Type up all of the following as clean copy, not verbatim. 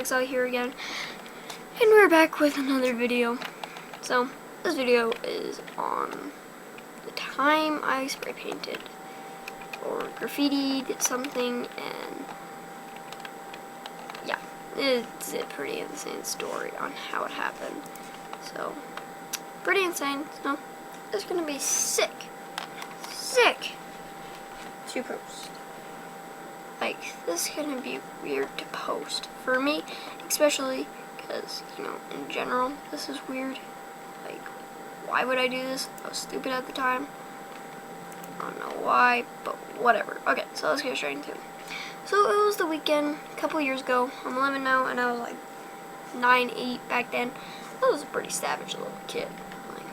Pixel here again, and we're back with another video. So, this video is on the time I spray painted or graffitied something, and yeah, it's a pretty insane story on how it happened. So, pretty insane. So, it's gonna be sick to post. Like, this is gonna be weird to post for me, especially because, you know, in general, this is weird. Like, why would I do this? I was stupid at the time. I don't know why, but whatever. Okay, so let's get straight into it. So it was the weekend a couple years ago. I'm 11 now, and I was like 9, 8 back then. I was a pretty savage little kid. Like,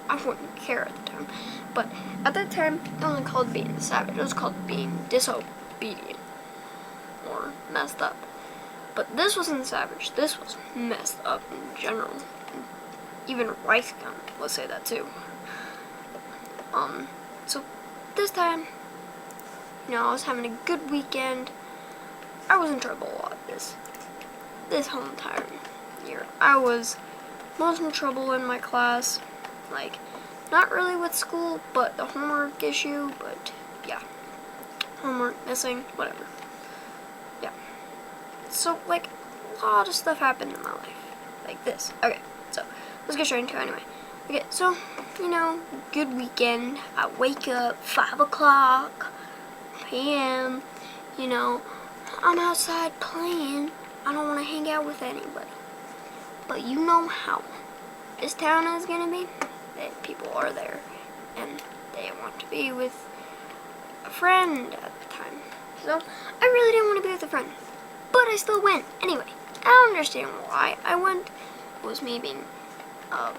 I wouldn't care at the time. But at that time, it wasn't called being savage. It was called being disobedient or messed up. But this wasn't savage. This was messed up in general. Even Rice Gum would say that too. So this time, you know, I was having a good weekend. I was in trouble a lot this whole entire year. I was most in trouble in my class. Like, not really with school, but the homework issue, but yeah. Homework, missing, whatever. Yeah. So, like, a lot of stuff happened in my life. Like this. Okay, so, let's get straight into it anyway. Okay, so, you know, good weekend. I wake up, 5 o'clock p.m., you know, I'm outside playing. I don't want to hang out with anybody. But you know how this town is going to be? That people are there, and they want to be with a friend at the time. So, I really didn't want to be with a friend. But I still went. Anyway, I don't understand why I went. It was me being a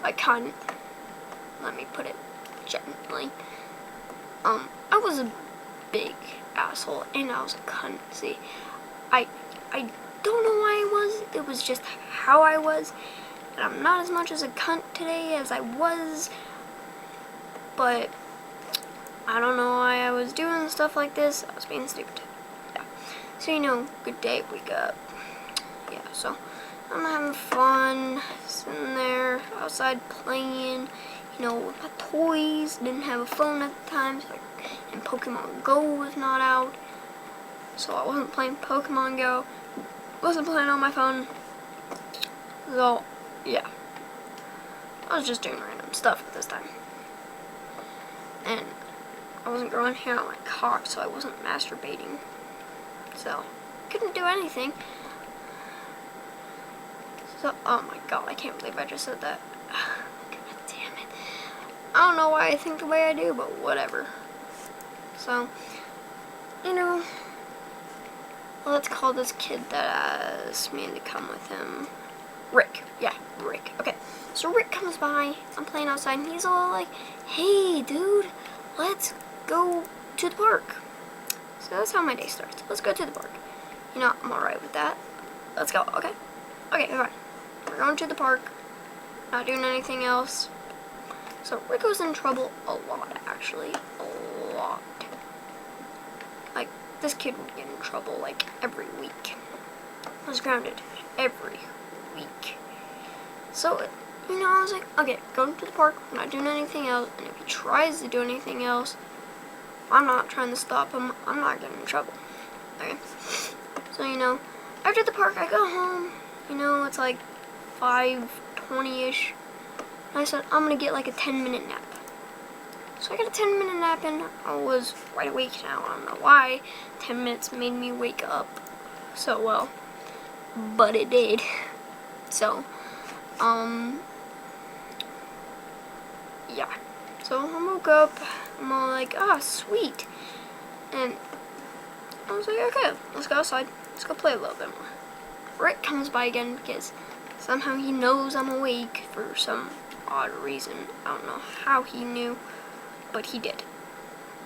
cunt. Let me put it gently. I was a big asshole, and I was a cunt. See, I don't know why I was. It was just how I was. And I'm not as much as a cunt today as I was. But I don't know why I was doing stuff like this. I was being stupid. Yeah. So, you know, good day, wake up. Yeah, so I'm having fun, sitting there outside playing, you know, with my toys. Didn't have a phone at the time, so and Pokemon Go was not out. So I wasn't playing Pokemon Go. Wasn't playing on my phone. So, yeah. I was just doing random stuff at this time. And I wasn't growing hair on my cock, so I wasn't masturbating. So, couldn't do anything. So, oh my god, I can't believe I just said that. God damn it. I don't know why I think the way I do, but whatever. So, you know, let's call this kid that asked me to come with him Rick. Yeah, Rick. Okay, so Rick comes by. I'm playing outside, and he's all like, hey, dude, let's go to the park. So that's how my day starts. Let's go to the park. You know, I'm alright with that. Let's go, okay? Okay, fine. We're going to the park. Not doing anything else. So Rick was in trouble a lot, actually. A lot. Like, this kid would get in trouble, like, every week. I was grounded every week. So, you know, I was like, okay, going to the park, we're not doing anything else, and if he tries to do anything else, I'm not trying to stop him, I'm not getting in trouble. Okay? So, you know, after the park, I go home, you know, it's like 5:20-ish, and I said, I'm gonna get like a 10-minute nap. So I got a 10-minute nap, and I was wide awake now. I don't know why 10 minutes made me wake up so well, but it did. So, yeah. So I woke up, I'm all like, ah, sweet. And I was like, okay, let's go outside. Let's go play a little bit more. Rick comes by again because somehow he knows I'm awake for some odd reason. I don't know how he knew, but he did.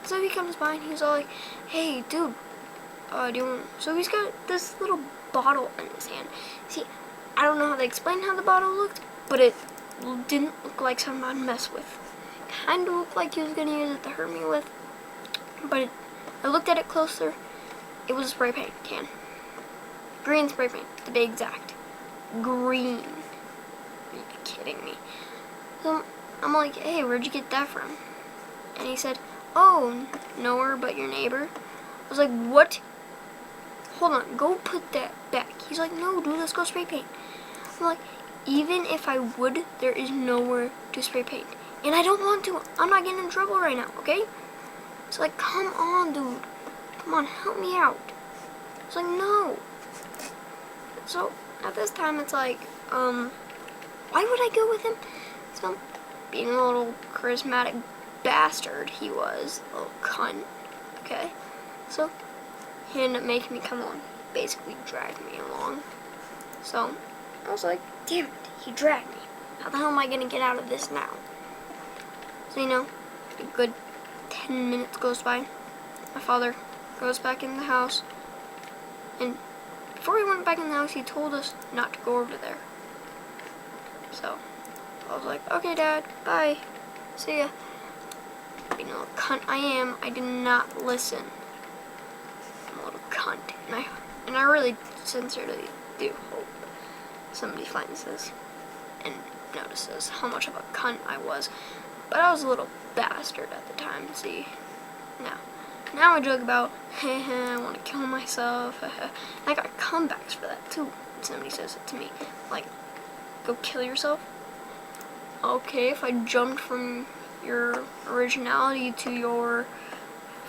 So he comes by and he's all like, hey, dude, so he's got this little bottle in his hand. See, I don't know how to explain how the bottle looked, but it didn't look like something I'd mess with. Kind of looked like he was going to use it to hurt me with, but I looked at it closer. It was a spray paint can. Green spray paint, to be exact. Green. Are you kidding me? So I'm like, hey, where'd you get that from? And he said, oh, nowhere but your neighbor. I was like, what? Hold on, go put that back. He's like, no, dude, let's go spray paint. I'm like, even if I would, there is nowhere to spray paint. And I don't want to. I'm not getting in trouble right now, okay? It's like, come on, dude. Come on, help me out. It's like, no. So, at this time, it's like, why would I go with him? So, being a little charismatic bastard he was, a little cunt, okay? So, he ended up making me come along. Basically dragged me along. So, I was like, damn it, he dragged me. How the hell am I going to get out of this now? So, a good 10 minutes goes by. My father goes back in the house. And before he went back in the house, he told us not to go over there. So, I was like, okay, Dad, bye. See ya. Being a little cunt I am, I did not listen. I'm a little cunt. And I really sincerely do hope somebody finds this and notices how much of a cunt I was. But I was a little bastard at the time, see. Now I joke about, I want to kill myself. I got comebacks for that too. When somebody says it to me, like, go kill yourself. Okay, if I jumped from your originality to your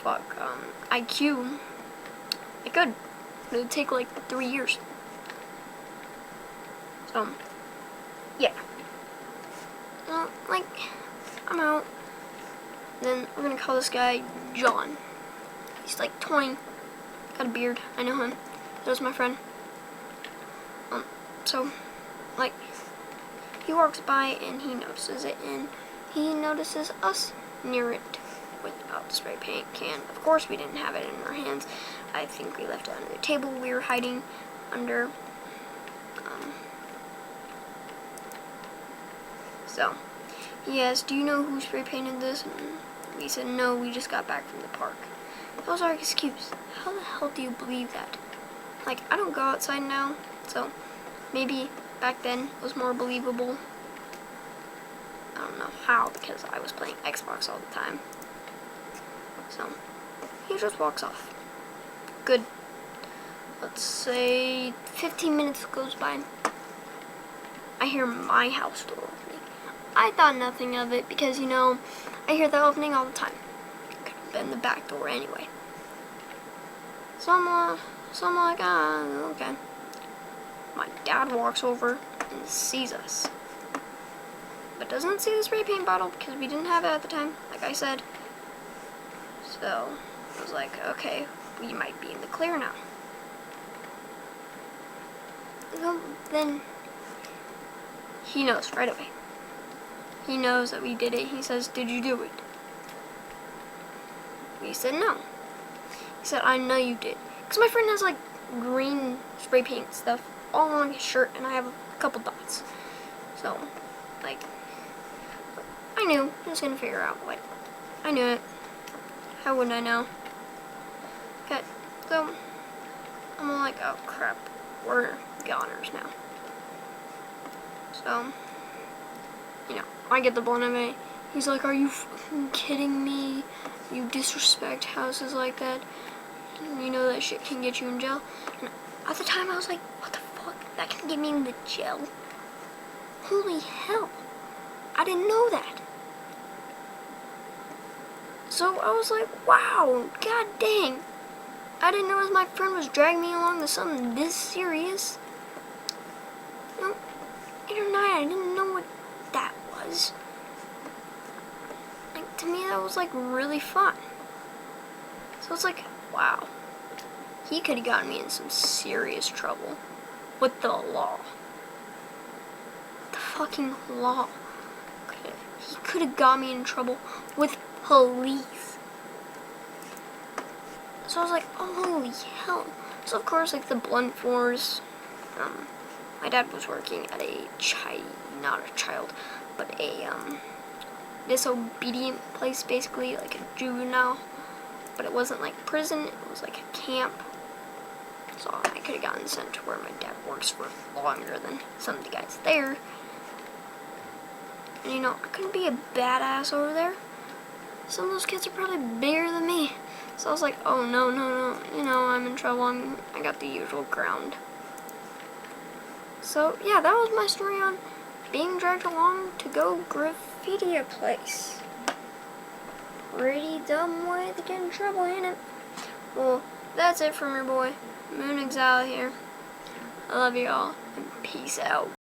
IQ, I could. It would take like 3 years. So, yeah. Like, I'm out. Then we're gonna call this guy John. He's like 20, got a beard. I know him. That was my friend. So, like, he walks by and he notices it, and he notices us near it without the spray paint can. Of course, we didn't have it in our hands. I think we left it under the table. We were hiding under. So, he asked, do you know who spray painted this? And we said, no, we just got back from the park. That was our excuse. How the hell do you believe that? Like, I don't go outside now, so maybe back then it was more believable. I don't know how, because I was playing Xbox all the time. So, he just walks off. Good, let's say 15 minutes goes by. I hear my house door opening. I thought nothing of it because, I hear that opening all the time. Could have been the back door anyway. So I'm like, okay. My dad walks over and sees us. But doesn't see the spray paint bottle because we didn't have it at the time, like I said. So, I was like, okay, we might be in the clear now. So, then, he knows right away. He knows that we did it. He says, did you do it? We said no. He said, I know you did. Because my friend has, like, green spray paint stuff all on his shirt, and I have a couple dots. So, like, I knew he was going to figure out what. I knew it. How wouldn't I know? Okay, so, I'm all like, oh, crap. We're goners now. So, I get the blunt of it. He's like, are you fucking kidding me? You disrespect houses like that. You know that shit can get you in jail. And at the time, I was like, what the fuck? That can get me in the jail? Holy hell. I didn't know that. So I was like, wow, god dang. I didn't realize my friend was dragging me along to something this serious. No, 8 or 9, I didn't know what that was. Like, to me, that was like really fun. So it's like, wow. He could have gotten me in some serious trouble with the law. The fucking law. He could have got me in trouble with police. So I was like, oh, holy hell. So of course, like the blunt force, my dad was working at not a child, but a disobedient place, basically, like a juvenile. But it wasn't like prison, it was like a camp. So I could have gotten sent to where my dad works for longer than some of the guys there. And you know, I couldn't be a badass over there. Some of those kids are probably bigger than me. So I was like, oh no, no, no. You know, I'm in trouble. I got the usual ground. So yeah, that was my story on being dragged along to go graffiti a place. Pretty dumb way to get in trouble, ain't it? Well, that's it from your boy, Moon Exile here. I love you all, and peace out.